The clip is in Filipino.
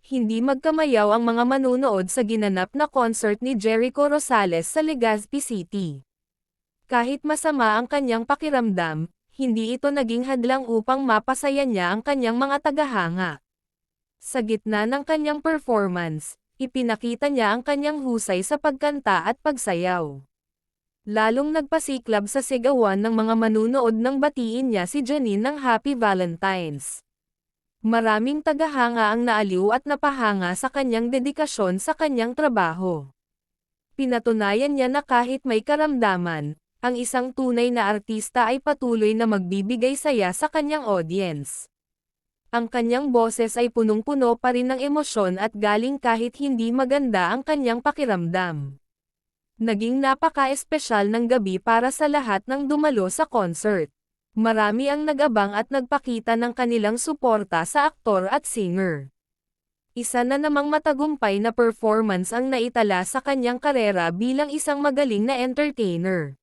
hindi magkamayaw ang mga manunood sa ginanap na concert ni Jericho Rosales sa Legazpi City. Kahit masama ang kanyang pakiramdam, hindi ito naging hadlang upang mapasaya niya ang kanyang mga tagahanga. Sa gitna ng kanyang performance, ipinakita niya ang kanyang husay sa pagkanta at pagsayaw. Lalong nagpasiklab sa sigawan ng mga manunood nang batiin niya si Janine ng Happy Valentine's. Maraming tagahanga ang naaliw at napahanga sa kanyang dedikasyon sa kanyang trabaho. Pinatunayan niya na kahit may karamdaman, ang isang tunay na artista ay patuloy na magbibigay saya sa kanyang audience. Ang kanyang boses ay punong-puno pa rin ng emosyon at galing kahit hindi maganda ang kanyang pakiramdam. Naging napaka-espesyal ng gabi para sa lahat ng dumalo sa concert. Marami ang nag-abang at nagpakita ng kanilang suporta sa aktor at singer. Isa na namang matagumpay na performance ang naitala sa kanyang karera bilang isang magaling na entertainer.